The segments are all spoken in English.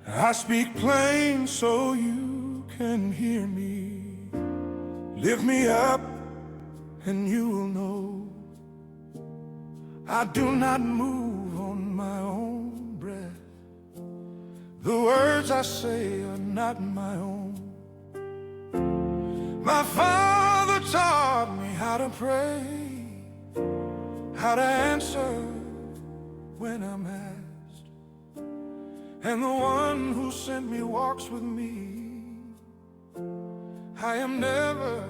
I speak plain so you can hear me. Lift me up and you will know I do not move on my own breath. The words I say are not my own. My Father taught me how to pray, how to answer when I'm asked, and the one who sent me walks with me. I am never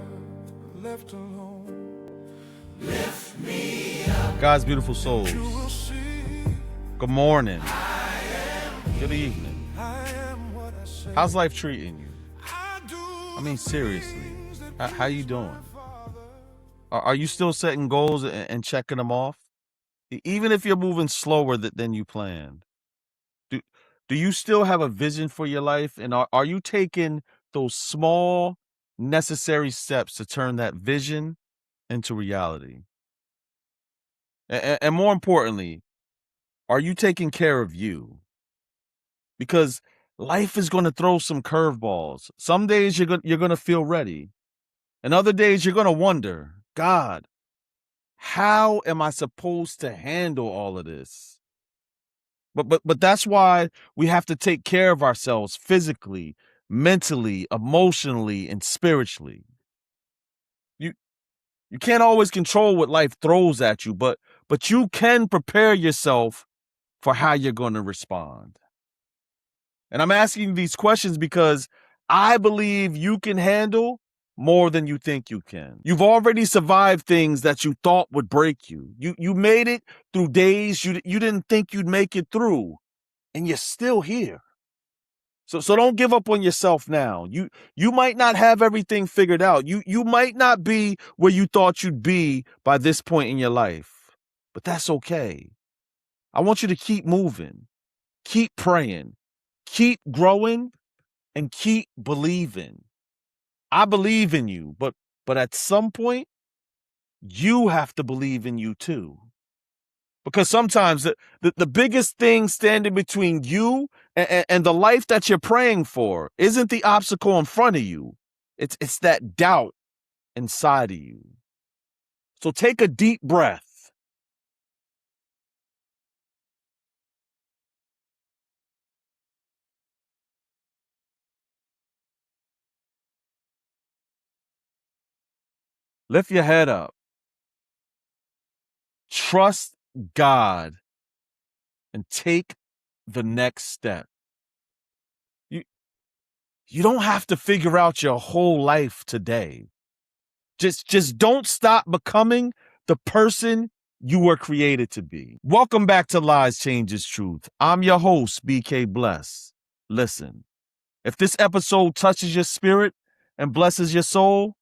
left alone. Lift me up. God's beautiful souls. You will see. Good morning. I am. Good evening. I am what I say. How's life treating you? I do. I mean, seriously, how you doing? Are you still setting goals and checking them off? Even if you're moving slower than you planned? Do you still have a vision for your life? And are you taking those small, necessary steps to turn that vision into reality? And more importantly, are you taking care of you? Because life is going to throw some curveballs. Some days you're going to feel ready. And other days you're going to wonder, God, how am I supposed to handle all of this? But that's why we have to take care of ourselves physically, mentally, emotionally, and spiritually. You can't always control what life throws at you, but you can prepare yourself for how you're going to respond. And I'm asking these questions because I believe you can handle more than you think you can. You've already survived things that you thought would break you. You made it through days you didn't think you'd make it through, and you're still here. So don't give up on yourself now. You might not have everything figured out. You might not be where you thought you'd be by this point in your life, but that's okay. I want you to keep moving, keep praying, keep growing, and keep believing. I believe in you, but at some point, you have to believe in you too. Because sometimes the biggest thing standing between you and the life that you're praying for isn't the obstacle in front of you. It's that doubt inside of you. So take a deep breath. Lift your head up. Trust God and take the next step. You don't have to figure out your whole life today. Just don't stop becoming the person you were created to be. Welcome back to Lies Changes Truth. I'm your host, BK Bless. Listen, if this episode touches your spirit and blesses your soul,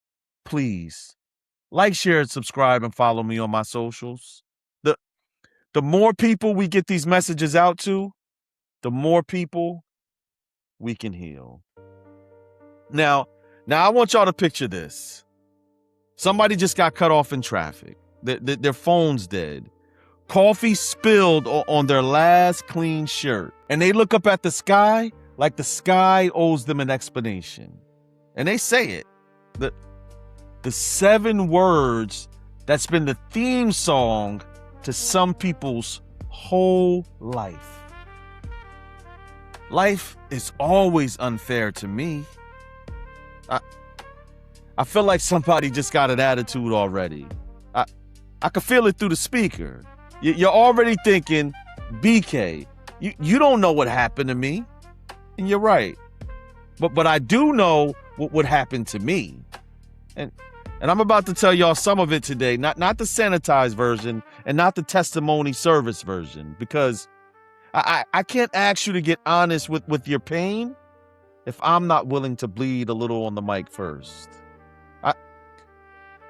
please like, share, and subscribe, and follow me on my socials. The more people we get these messages out to, the more people we can heal. Now I want y'all to picture this. Somebody just got cut off in traffic. Their phone's dead. Coffee spilled on their last clean shirt. And they look up at the sky like the sky owes them an explanation. And they say it. The 7 words that's been the theme song to some people's whole life. Life is always unfair to me. I feel like somebody just got an attitude already. I can feel it through the speaker. You're already thinking, BK, you don't know what happened to me. And you're right. But I do know what happened to me. And I'm about to tell y'all some of it today, not the sanitized version and not the testimony service version, because I can't ask you to get honest with your pain if I'm not willing to bleed a little on the mic first.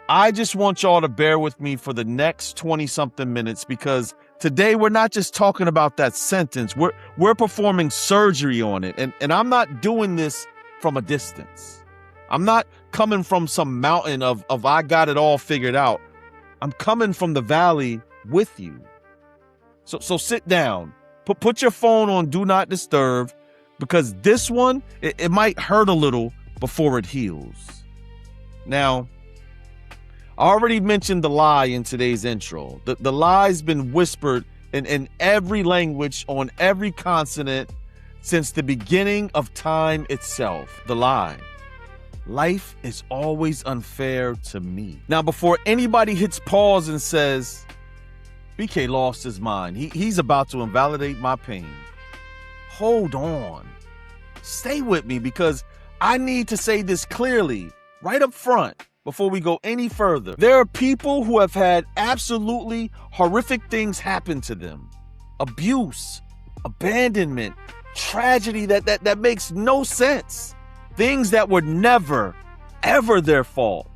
I just want y'all to bear with me for the next 20-something minutes, because today we're not just talking about that sentence. We're performing surgery on it. And I'm not doing this from a distance. I'm not coming from some mountain of I got it all figured out. I'm coming from the valley with you. So sit down. Put your phone on Do Not Disturb. because this one, it might hurt a little before it heals. Now, I already mentioned the lie in today's intro. The lie's been whispered in every language on every continent since the beginning of time itself. The lie. Life is always unfair to me. Now, before anybody hits pause and says, BK lost his mind, he's about to invalidate my pain. Hold on. Stay with me, because I need to say this clearly, right up front, before we go any further. There are people who have had absolutely horrific things happen to them. Abuse, abandonment, tragedy that makes no sense. Things that were never, ever their fault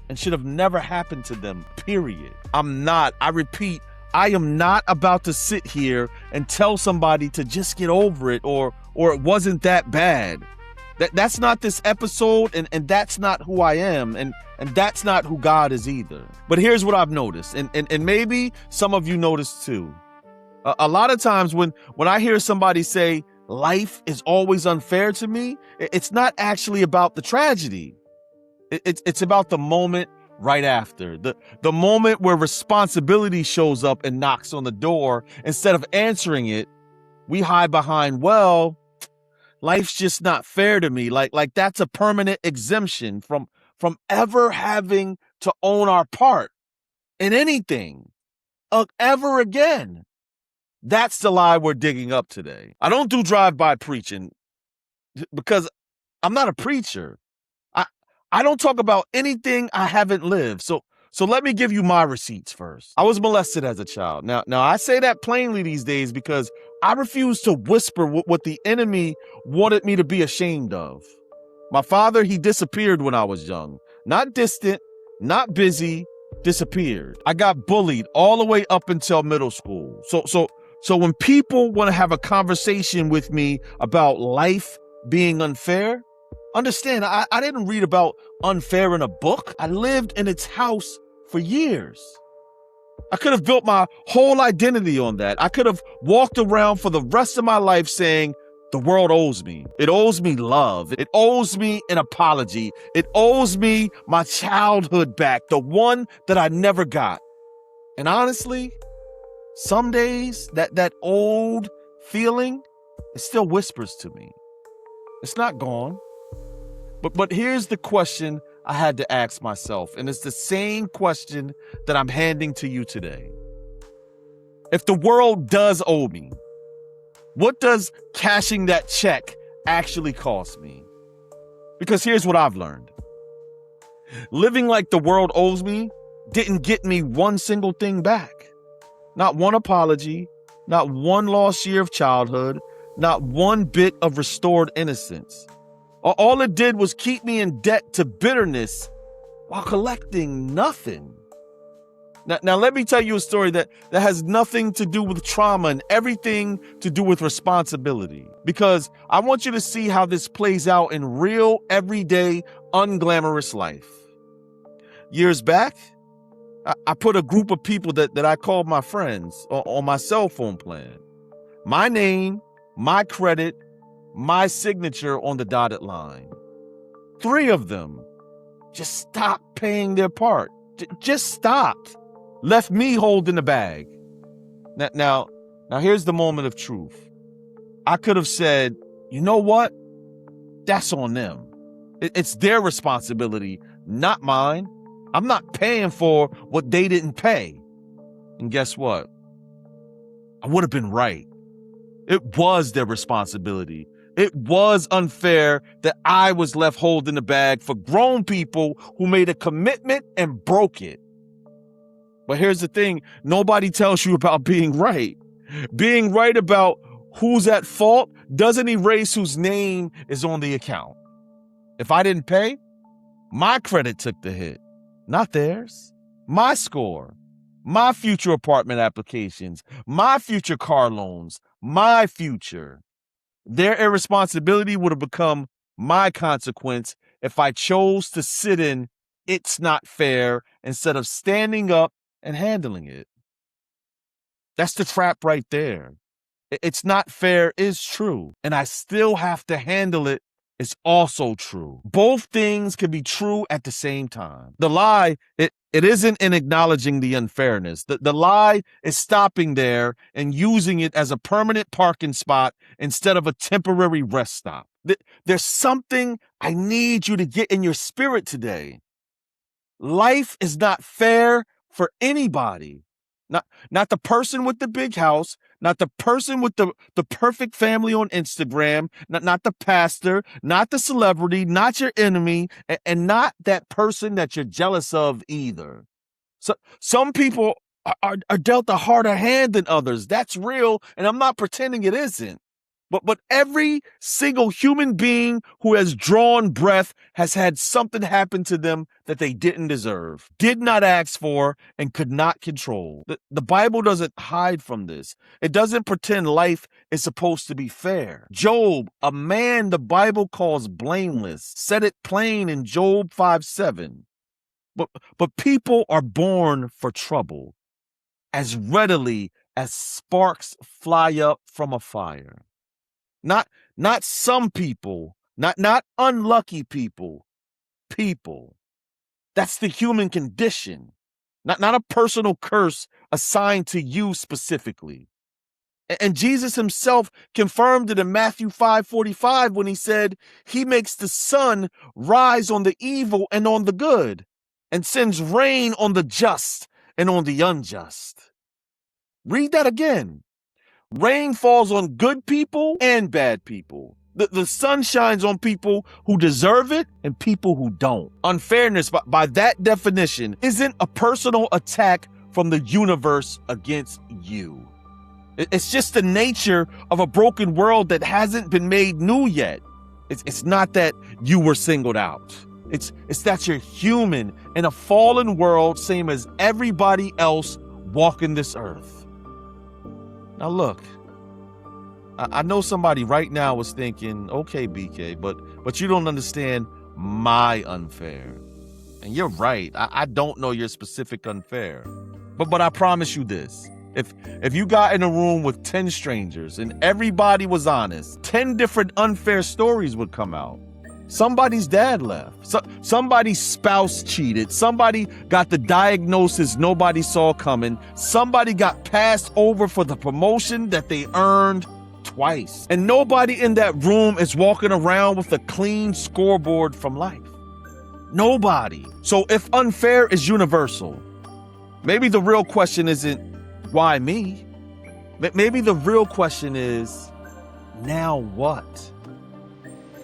and should have never happened to them, period. I repeat, I am not about to sit here and tell somebody to just get over it or it wasn't that bad. That's not this episode, and that's not who I am, and that's not who God is either. But here's what I've noticed, and maybe some of you noticed too. A lot of times when I hear somebody say, life is always unfair to me, it's not actually about the tragedy. It's about the moment right after. The moment where responsibility shows up and knocks on the door. Instead of answering it, we hide behind, well, life's just not fair to me. Like that's a permanent exemption from ever having to own our part in anything ever again. That's the lie we're digging up today. I don't do drive-by preaching because I'm not a preacher. I don't talk about anything I haven't lived. So let me give you my receipts first. I was molested as a child. Now I say that plainly these days because I refuse to whisper what the enemy wanted me to be ashamed of. My father, he disappeared when I was young. Not distant, not busy, disappeared. I got bullied all the way up until middle school. So when people want to have a conversation with me about life being unfair, understand, I didn't read about unfair in a book. I lived in its house for years. I could have built my whole identity on that. I could have walked around for the rest of my life saying, the world owes me. It owes me love. It owes me an apology. It owes me my childhood back, the one that I never got. And honestly, some days that old feeling, it still whispers to me. It's not gone. But here's the question I had to ask myself, and it's the same question that I'm handing to you today. If the world does owe me, what does cashing that check actually cost me? Because here's what I've learned. Living like the world owes me didn't get me one single thing back. Not one apology, not one lost year of childhood, not one bit of restored innocence. All it did was keep me in debt to bitterness while collecting nothing. Now let me tell you a story that has nothing to do with trauma and everything to do with responsibility. Because I want you to see how this plays out in real, everyday, unglamorous life. Years back, I put a group of people that I called my friends on my cell phone plan. My name, my credit, my signature on the dotted line. 3 of them just stopped paying their part. Just stopped. Left me holding the bag. Now here's the moment of truth. I could have said, you know what? That's on them. It's their responsibility, not mine. I'm not paying for what they didn't pay. And guess what? I would have been right. It was their responsibility. It was unfair that I was left holding the bag for grown people who made a commitment and broke it. But here's the thing. Nobody tells you about being right. Being right about who's at fault doesn't erase whose name is on the account. If I didn't pay, my credit took the hit, not theirs. My score, my future apartment applications, my future car loans, my future. Their irresponsibility would have become my consequence if I chose to sit in "it's not fair" instead of standing up and handling it. That's the trap right there. It's not fair is true, and I still have to handle it is also true. Both things can be true at the same time. The lie, it isn't in acknowledging the unfairness. The lie is stopping there and using it as a permanent parking spot instead of a temporary rest stop. There's something I need you to get in your spirit today. Life is not fair for anybody. Not the person with the big house, not the person with the perfect family on Instagram, not the pastor, not the celebrity, not your enemy, and not that person that you're jealous of either. So some people are dealt a harder hand than others. That's real, and I'm not pretending it isn't. But every single human being who has drawn breath has had something happen to them that they didn't deserve, did not ask for, and could not control. The Bible doesn't hide from this. It doesn't pretend life is supposed to be fair. Job, a man the Bible calls blameless, said it plain in Job 5:7. But people are born for trouble as readily as sparks fly up from a fire. Not some people, not unlucky people. That's the human condition. Not a personal curse assigned to you specifically. And Jesus himself confirmed it in Matthew 5:45 when he said, he makes the sun rise on the evil and on the good, and sends rain on the just and on the unjust. Read that again. Rain falls on good people and bad people. The sun shines on people who deserve it and people who don't. Unfairness, by that definition, isn't a personal attack from the universe against you. It's just the nature of a broken world that hasn't been made new yet. It's not that you were singled out. It's that you're human in a fallen world, same as everybody else walking this earth. Now look, I know somebody right now is thinking, okay, BK, but you don't understand my unfair. And you're right, I don't know your specific unfair. But I promise you this, if you got in a room with 10 strangers and everybody was honest, 10 different unfair stories would come out. Somebody's dad left. Somebody's spouse cheated. Somebody got the diagnosis nobody saw coming. Somebody got passed over for the promotion that they earned twice. And nobody in that room is walking around with a clean scoreboard from life. Nobody. So if unfair is universal, maybe the real question isn't, why me? Maybe the real question is, now what?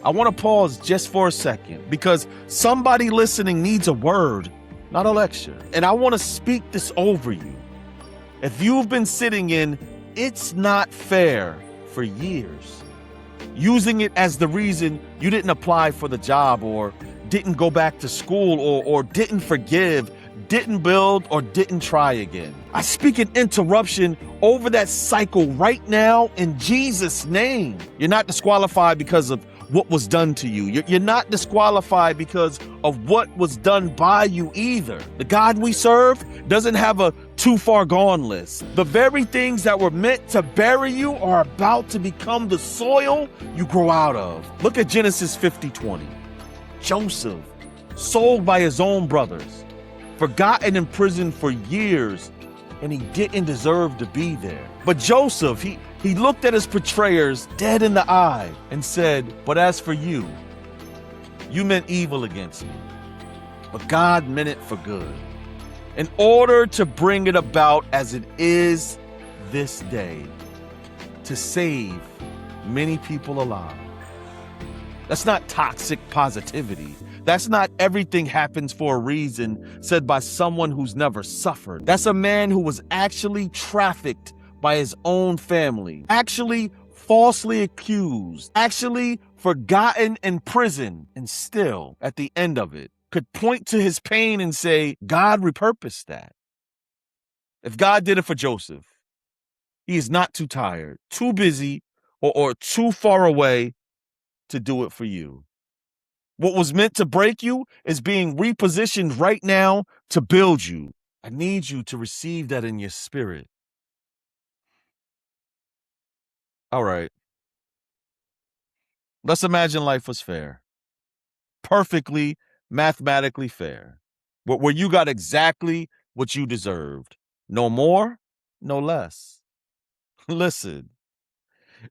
I want to pause just for a second because somebody listening needs a word, not a lecture. And I want to speak this over you. If you've been sitting in, it's not fair for years, using it as the reason you didn't apply for the job or didn't go back to school or didn't forgive, didn't build, or didn't try again. I speak an interruption over that cycle right now in Jesus' name. You're not disqualified because of what was done to you. You're not disqualified because of what was done by you either. The God we serve doesn't have a too far gone list. The very things that were meant to bury you are about to become the soil you grow out of. Look at Genesis 50:20. Joseph, sold by his own brothers, forgotten in prison for years, and he didn't deserve to be there. But Joseph, he looked at his betrayers dead in the eye and said, but as for you, you meant evil against me, but God meant it for good, in order to bring it about as it is this day, to save many people alive. That's not toxic positivity. That's not everything happens for a reason said by someone who's never suffered. That's a man who was actually trafficked by his own family, actually falsely accused, actually forgotten in prison, and still, at the end of it, could point to his pain and say, God repurposed that. If God did it for Joseph, he is not too tired, too busy, or too far away to do it for you. What was meant to break you is being repositioned right now to build you. I need you to receive that in your spirit. All right. Let's imagine life was fair. Perfectly, mathematically fair. Where you got exactly what you deserved. No more, no less. Listen,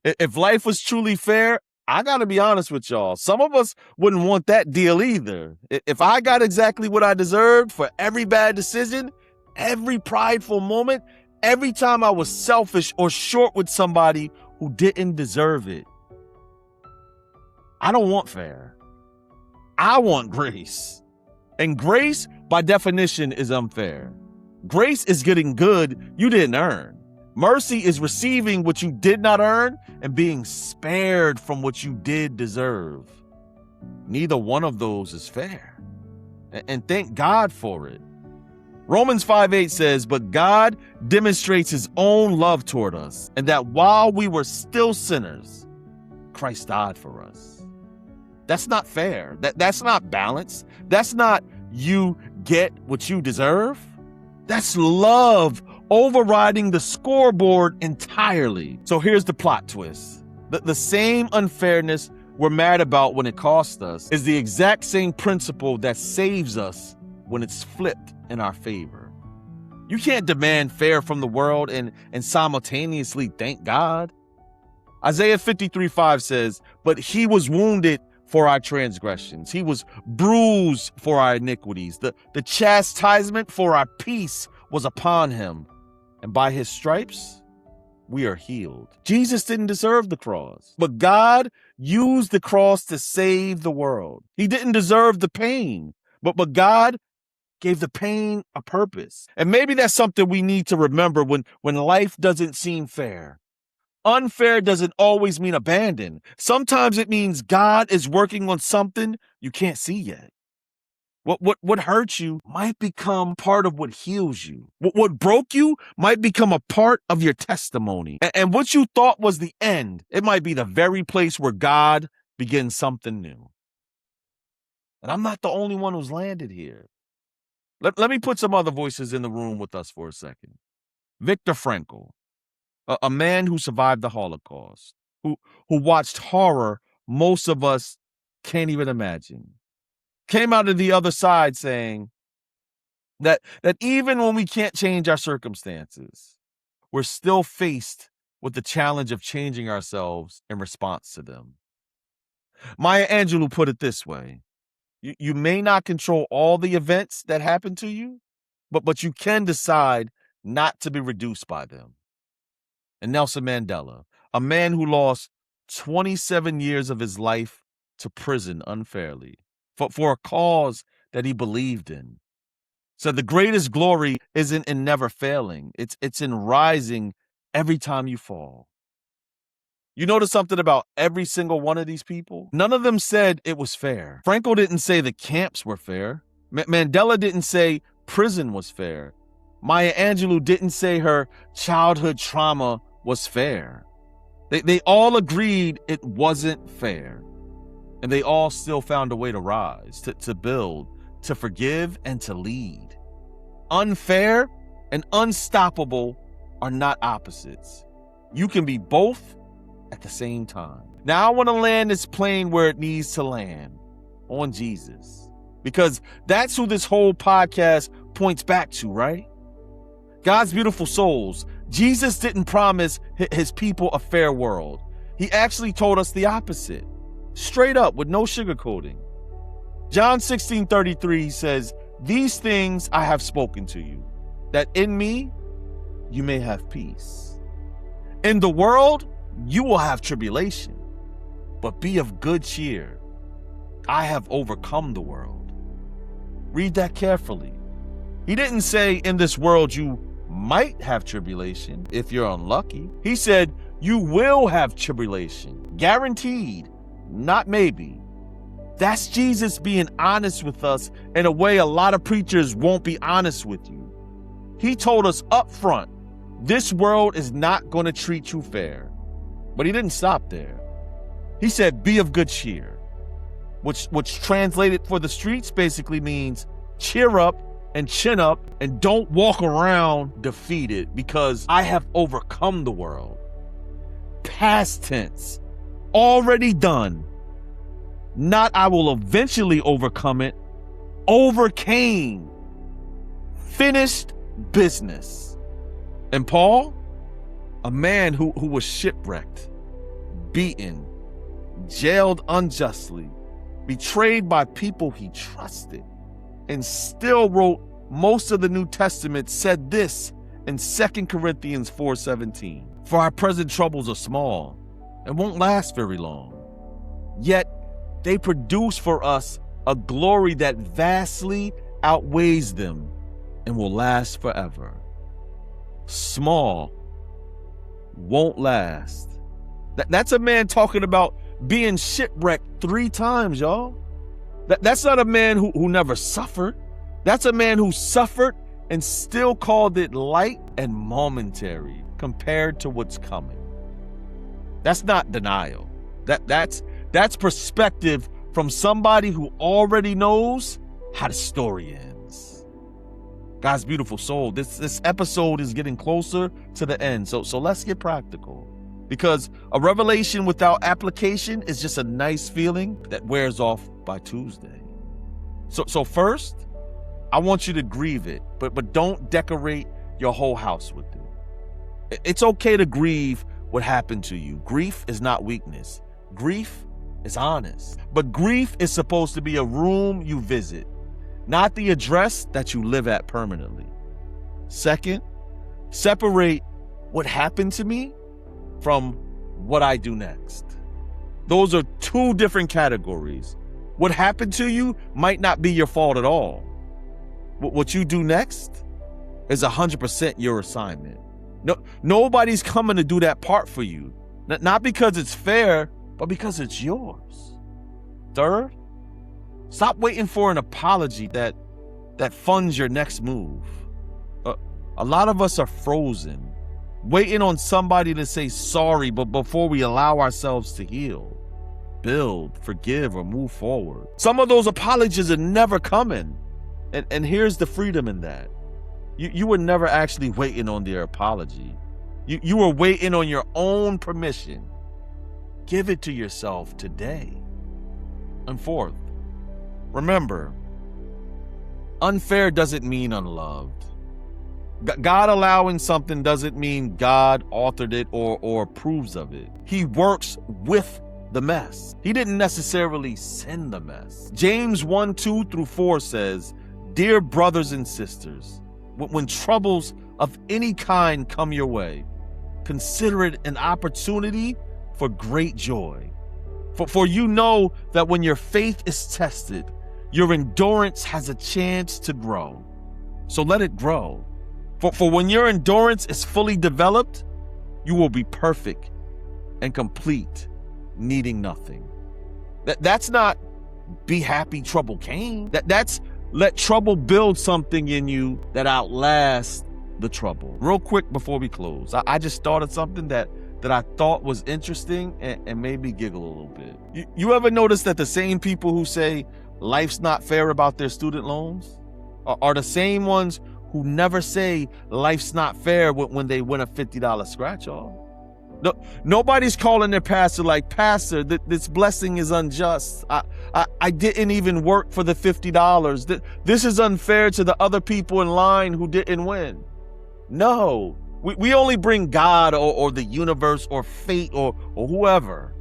if life was truly fair, I got to be honest with y'all. Some of us wouldn't want that deal either. If I got exactly what I deserved for every bad decision, every prideful moment, every time I was selfish or short with somebody who didn't deserve it, I don't want fair. I want grace. And grace, by definition, is unfair. Grace is getting good you didn't earn. Mercy is receiving what you did not earn and being spared from what you did deserve. Neither one of those is fair. And thank God for it. Romans 5:8 says, "But God demonstrates his own love toward us, and that while we were still sinners, Christ died for us." That's not fair. That's not balance. That's not you get what you deserve. That's love overriding the scoreboard entirely. So here's the plot twist. The same unfairness we're mad about when it costs us is the exact same principle that saves us when it's flipped in our favor. You can't demand fair from the world and simultaneously thank God. Isaiah 53:5 says, "But he was wounded for our transgressions. He was bruised for our iniquities. The chastisement for our peace was upon him. And by his stripes, we are healed." Jesus didn't deserve the cross, but God used the cross to save the world. He didn't deserve the pain, but God gave the pain a purpose. And maybe that's something we need to remember when life doesn't seem fair. Unfair doesn't always mean abandon. Sometimes it means God is working on something you can't see yet. What hurts you might become part of what heals you. What broke you might become a part of your testimony. And what you thought was the end, it might be the very place where God begins something new. And I'm not the only one who's landed here. Let me put some other voices in the room with us for a second. Viktor Frankl, a man who survived the Holocaust, who watched horror most of us can't even imagine, came out of the other side saying that even when we can't change our circumstances, we're still faced with the challenge of changing ourselves in response to them. Maya Angelou put it this way: you may not control all the events that happen to you, but you can decide not to be reduced by them. And Nelson Mandela, a man who lost 27 years of his life to prison unfairly for a cause that he believed in, said the greatest glory isn't in never failing. It's in rising every time you fall. You notice something about every single one of these people? None of them said it was fair. Frankl didn't say the camps were fair. Mandela didn't say prison was fair. Maya Angelou didn't say her childhood trauma was fair. They all agreed it wasn't fair. And they all still found a way to rise, to build, to forgive, and to lead. Unfair and unstoppable are not opposites. You can be both at the same time. Now I want to land this plane where it needs to land, on Jesus. Because that's who this whole podcast points back to, right? God's beautiful souls. Jesus didn't promise his people a fair world. He actually told us the opposite. Straight up, with no sugarcoating. John 16:33 says, "These things I have spoken to you, that in me you may have peace. In the world you will have tribulation, but be of good cheer. I have overcome the world." Read that carefully. He didn't say in this world you might have tribulation if you're unlucky. He said you will have tribulation, guaranteed, not maybe. That's Jesus being honest with us in a way a lot of preachers won't be honest with you. He told us up front, this world is not going to treat you fair. But he didn't stop there. He said, be of good cheer, which translated for the streets basically means cheer up and chin up and don't walk around defeated, because I have overcome the world. past tense, already done. Not I will eventually overcome it, overcame, finished business. And Paul, a man who was shipwrecked, beaten, jailed unjustly, betrayed by people he trusted, and still wrote most of the New Testament, said this in 2 Corinthians 4:17. For our present troubles are small and won't last very long, yet they produce for us a glory that vastly outweighs them and will last forever. Small won't last. That's a man talking about being shipwrecked 3 times, y'all. That's not a man who never suffered. That's a man who suffered and still called it light and momentary compared to what's coming. That's not denial. That's perspective from somebody who already knows how the story ends. God's beautiful soul, this episode is getting closer to the end. So let's get practical. Because a revelation without application is just a nice feeling that wears off by Tuesday. So first, I want you to grieve it, but don't decorate your whole house with it. It's okay to grieve what happened to you. Grief is not weakness. Grief is honest. But grief is supposed to be a room you visit, not the address that you live at permanently. Second, separate what happened to me from what I do next. Those are 2 different categories. What happened to you might not be your fault at all. What you do next is 100% your assignment. Nobody's coming to do that part for you. Not because it's fair, but because it's yours. Third, stop waiting for an apology that funds your next move. A lot of us are frozen, waiting on somebody to say sorry, but before we allow ourselves to heal, build, forgive, or move forward. Some of those apologies are never coming. And here's the freedom in that. You were never actually waiting on their apology. You were waiting on your own permission. Give it to yourself today. And fourth, remember, unfair doesn't mean unloved. God allowing something doesn't mean God authored it or approves of it. He works with the mess. He didn't necessarily send the mess. James 1:2-4 says, "Dear brothers and sisters, when troubles of any kind come your way, consider it an opportunity for great joy. For you know that when your faith is tested, your endurance has a chance to grow. So let it grow. For when your endurance is fully developed, you will be perfect and complete, needing nothing." That's not be happy trouble came. That's let trouble build something in you that outlasts the trouble. Real quick before we close, I just started something that I thought was interesting and made me giggle a little bit. You ever notice that the same people who say life's not fair about their student loans are the same ones who never say life's not fair when they win a $50 scratch-off? No, nobody's calling their pastor like, "Pastor, this blessing is unjust. I didn't even work for the $50. This is unfair to the other people in line who didn't win." No, we only bring God or the universe or fate or whoever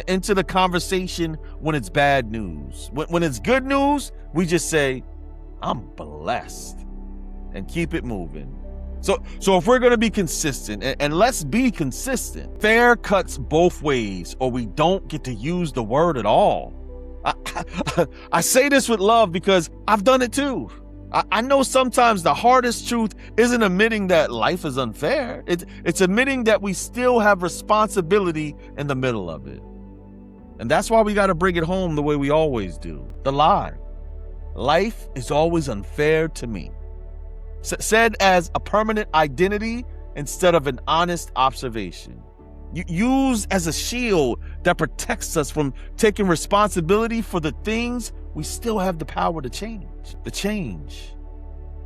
into the conversation when it's bad news. When it's good news, we just say, "I'm blessed," and keep it moving. So if we're going to be consistent, and let's be consistent, fair cuts both ways, or we don't get to use the word at all. I say this with love because I've done it too. I know sometimes the hardest truth isn't admitting that life is unfair. It's admitting that we still have responsibility in the middle of it. And that's why we got to bring it home the way we always do. The lie. Life is always unfair to me. Said as a permanent identity instead of an honest observation. Used as a shield that protects us from taking responsibility for the things we still have the power to change. The change.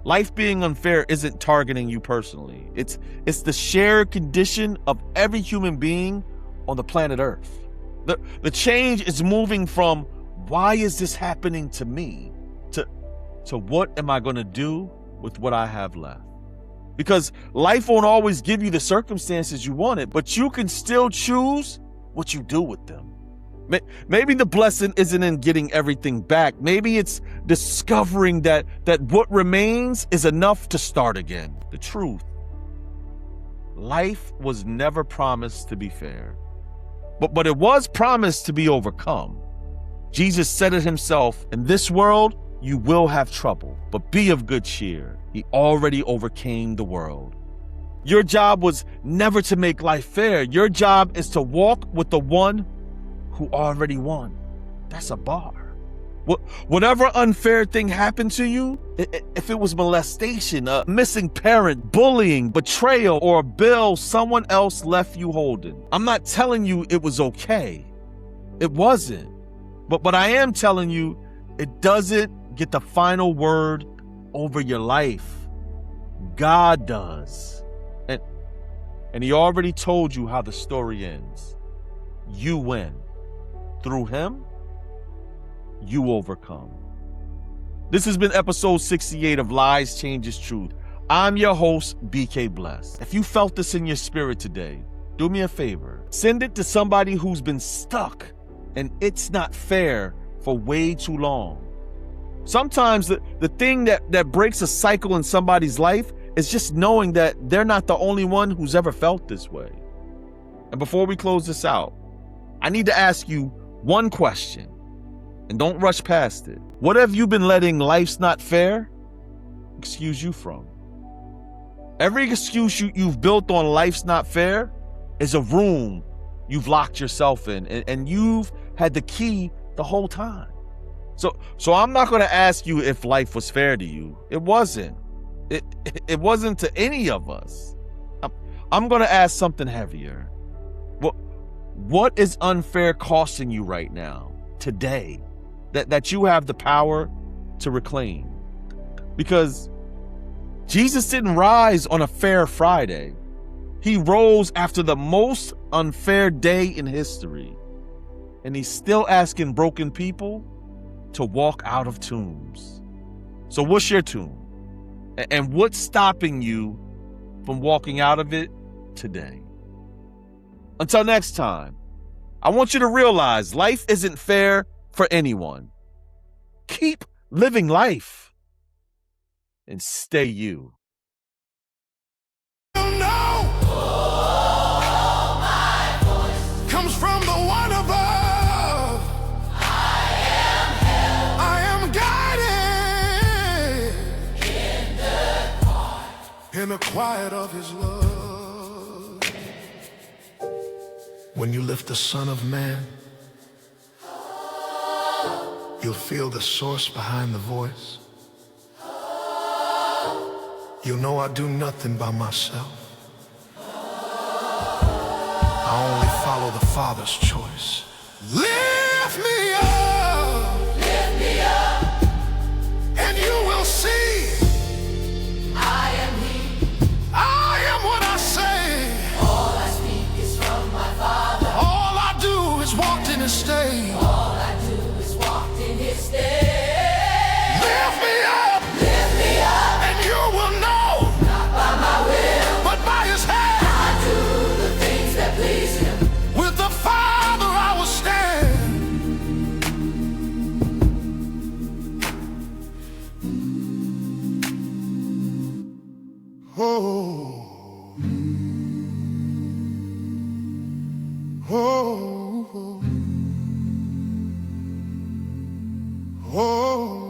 Life being unfair isn't targeting you personally. It's the shared condition of every human being on the planet Earth. The change is moving from why is this happening to me to what am I going to do with what I have left? Because life won't always give you the circumstances you wanted, but you can still choose what you do with them. Maybe the blessing isn't in getting everything back. Maybe it's discovering that what remains is enough to start again. The truth, life was never promised to be fair, but it was promised to be overcome. Jesus said it himself, in this world, you will have trouble, but be of good cheer. He already overcame the world. Your job was never to make life fair. Your job is to walk with the one who already won. That's a bar. Whatever unfair thing happened to you, if it was molestation, a missing parent, bullying, betrayal, or a bill someone else left you holding, I'm not telling you it was okay. It wasn't. But I am telling you, it doesn't get the final word over your life. God does. And he already told you how the story ends. You win. Through him, you overcome. This has been episode 68 of Lies Changes Truth. I'm your host, BK Bless. If you felt this in your spirit today, do me a favor. Send it to somebody who's been stuck and it's not fair for way too long. Sometimes the thing that breaks a cycle in somebody's life is just knowing that they're not the only one who's ever felt this way. And before we close this out, I need to ask you one question, and don't rush past it. What have you been letting life's not fair excuse you from? Every excuse you've built on life's not fair is a room you've locked yourself in, and you've had the key the whole time. So I'm not going to ask you if life was fair to you. It wasn't. It wasn't to any of us. I'm going to ask something heavier. What is unfair costing you right now, today, that you have the power to reclaim? Because Jesus didn't rise on a fair Friday. He rose after the most unfair day in history. And he's still asking broken people to walk out of tombs. So what's your tomb? And what's stopping you from walking out of it today? Until next time, I want you to realize life isn't fair for anyone. Keep living life and stay you. Comes from the one above. I am guided in the quiet of his love. When you lift the Son of Man, you'll feel the source behind the voice. You'll know I do nothing by myself. I only follow the Father's choice. Lift me up, and you will see. I am He. I am what I say. All I speak is from my Father. All I do is walk in His stead. All I do is walk in His stead. Lift me up, and you will know. Not by my will, but by His hand. Please Him. With the Father I will stand. Oh, oh, oh, oh.